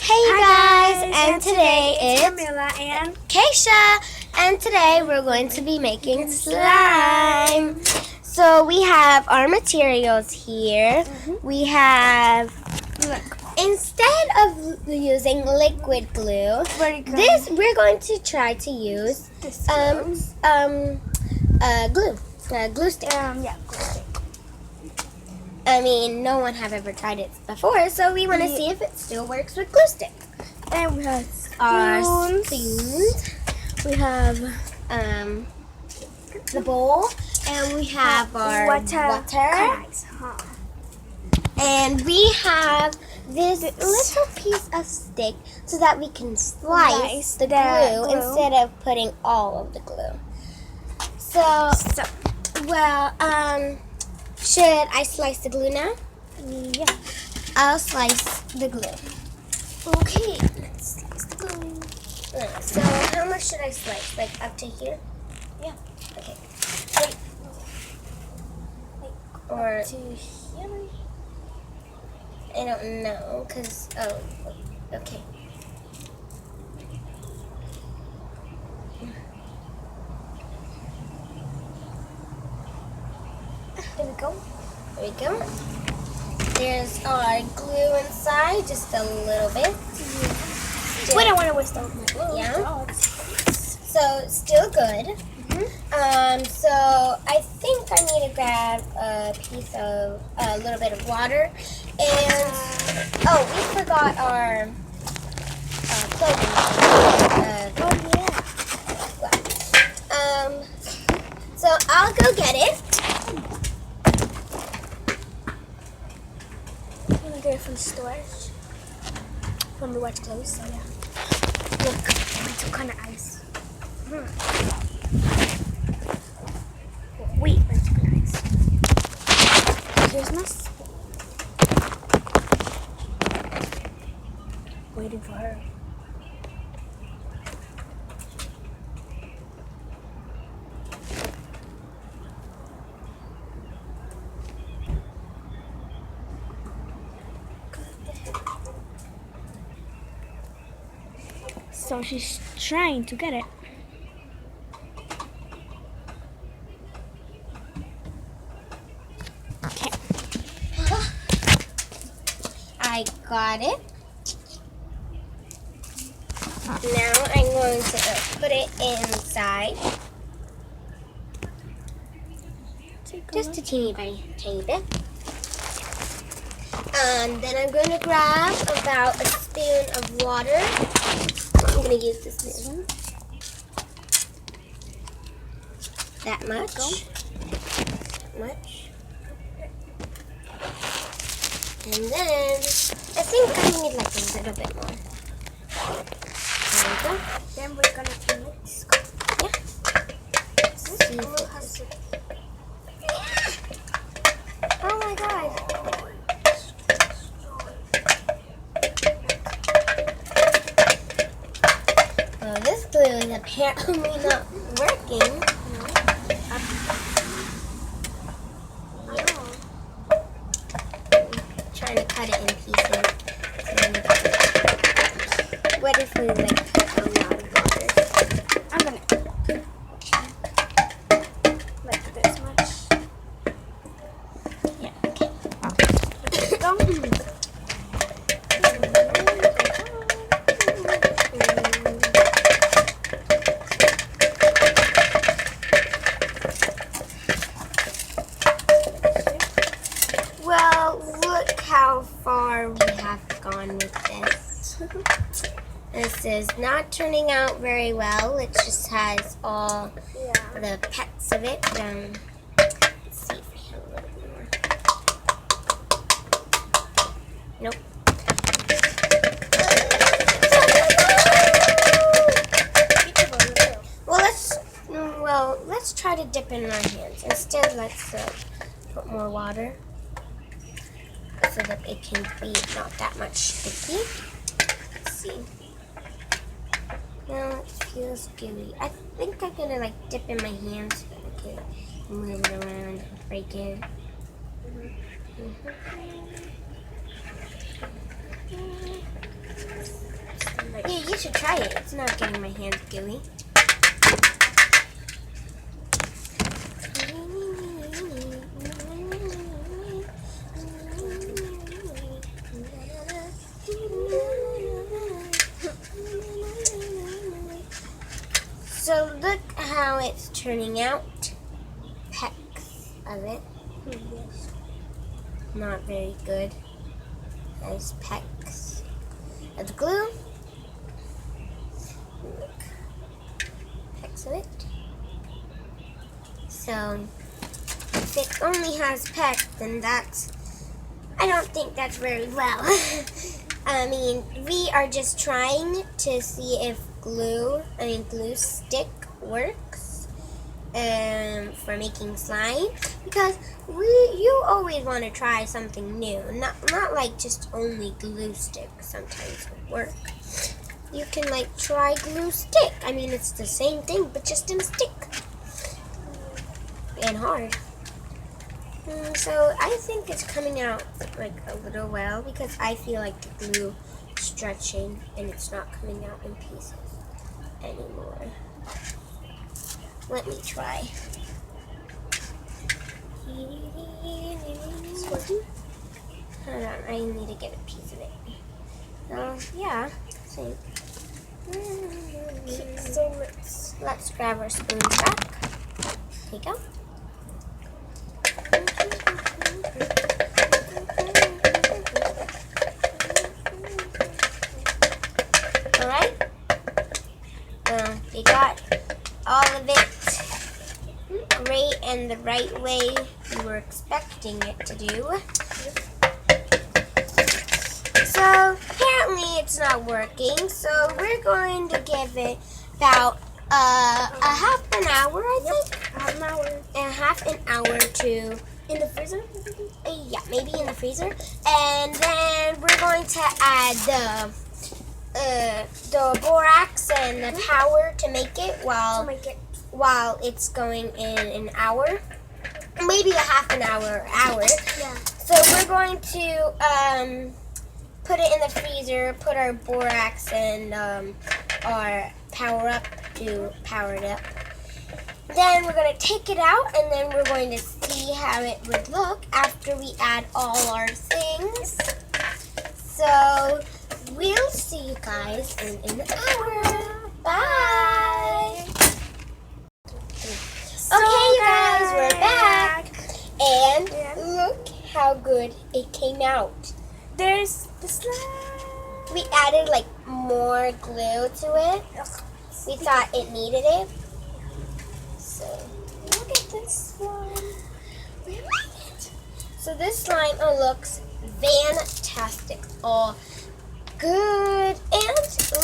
Hey guys, and today it's it's Camilla and Keisha, and today we're going to be making slime. So we have our materials here. We have, instead of using liquid glue, we're going to try to use glue stick. glue stick. I mean, no one have ever tried it before, so we want to see if it still works with glue stick. And we have Our spoons. We have the bowl, and we have our water. And we have this little piece of stick so that we can slice the glue instead of putting all of the glue. So should I slice the glue now? Yeah. I'll slice the glue. Okay, let's slice the glue. Alright, so how much should I slice? Like up to here? Yeah. Okay. Like Or to here? I don't know, cause okay. There we go. There we go. There's our glue inside, just a little bit. We don't want to waste all my glue. Yeah. So still good. So I think I need to grab a little bit of water, and we forgot our clothing. So I'll go get it. I'm gonna get it from the stores, from the wet clothes. So yeah. Look, it's some kind of ice. Wait, it's kind of ice. Here's my spoon. Waiting for her. So she's trying to get it. Okay. I got it. Now I'm going to put it inside. Just a teeny bit. And then I'm going to grab about a spoon of water. I'm going to use this spoon. That much. And then I think I need like a little bit more. There we go. Then we're gonna turn it. Yeah. This glue has Oh my god. Well, this glue is apparently not working. Trying to cut it in pieces. What if we like put a lot of water? I'm gonna like this much. Yeah, okay. Go. Well, look how far we have gone with this. This is not turning out very well. It just has all the pets of it. Let's see if we have a little bit more. Nope. Let's try to dip in our hands. Instead, let's put more water so that it can be not that much sticky. Let's see. Now it feels gooey. I think I'm gonna like dip in my hands so that I can move it around and break it. should try it. It's not getting my hands gooey. So look how it's turning out. Pecks of it. Yes. Not very good. Nice pecks of the glue. Look. Pecks of it. So if it only has pecks, then I don't think that's very well. I mean, we are just trying to see if glue stick works for making slime, because you always want to try something new, not like just only glue stick. Sometimes will work. You can like try glue stick. I mean, it's the same thing but just in a stick and hard. So I think it's coming out like a little well, because I feel like the glue stretching and it's not coming out in pieces anymore. Let me try. Hold on, I need to get a piece of it. So yeah, same. So Let's grab our spoons back. There you go. Alright. We got all of it great and the right way we were expecting it to do. So apparently it's not working, so we're going to give it about a half an hour, I think. Half an hour to in the freezer? yeah, maybe in the freezer. And then we're going to add the borax and the power to make it while it's going in an hour. Maybe a half an hour. Yeah. So we're going to put it in the freezer, put our borax and our power up to power it up. Then we're going to take it out, and then we're going to see how it would look after we add all our things. So we'll see you guys in an hour. Bye. Okay, you guys, we're back. And look how good it came out. There's the slime. We added like more glue to it. We thought it needed it. So look at this slime. We like it. So this slime looks fantastic. Oh, good. And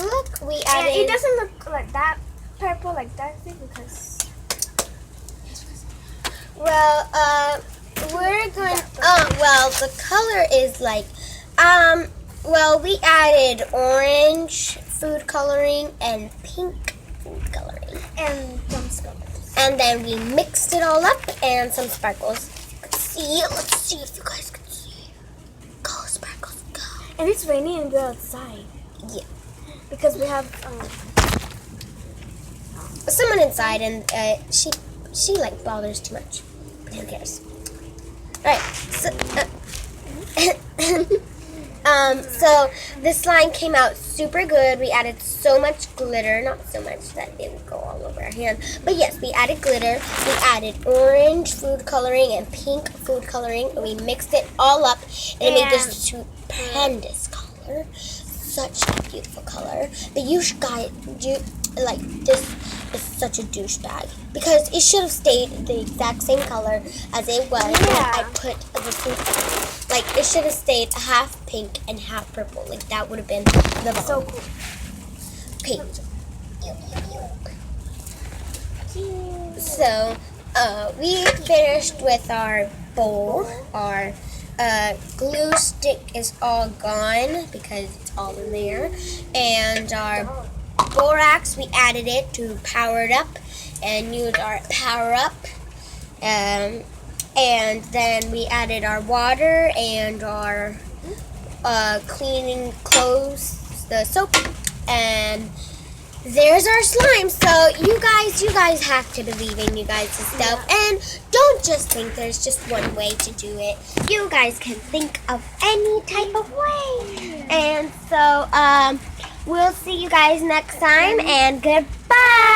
look, we added. And it doesn't look like that purple like that thing because. Well, we're going. Well, the color is like. Well, we added orange food coloring and pink food coloring. And some sparkles. And then we mixed it all up and some sparkles. See, let's see if you guys can see. Go, sparkles, go. And it's raining and we're outside. Yeah. Because we have Someone inside and she like bothers too much. But who cares? Alright, so this slime came out super good. We added so much glitter, not so much that it would go all over our hand, but yes, we added glitter. We added orange food coloring and pink food coloring, and we mixed it all up, and it made this stupendous color. Such a beautiful color. But you guys, like, this is such a douchebag because it should have stayed the exact same color as it was when I put the food. Like, it should have stayed half pink and half purple. Like, that would have been the bomb. so cool. Okay. So, we finished with our bowl. Our glue stick is all gone because it's all in there. And our borax, we added it to power it up and used our power up. And then we added our water and our cleaning clothes, the soap, And there's our slime. So you guys have to believe in you guys' stuff. And don't just think there's just one way to do it. You guys can think of any type of way. And so we'll see you guys next time, and goodbye.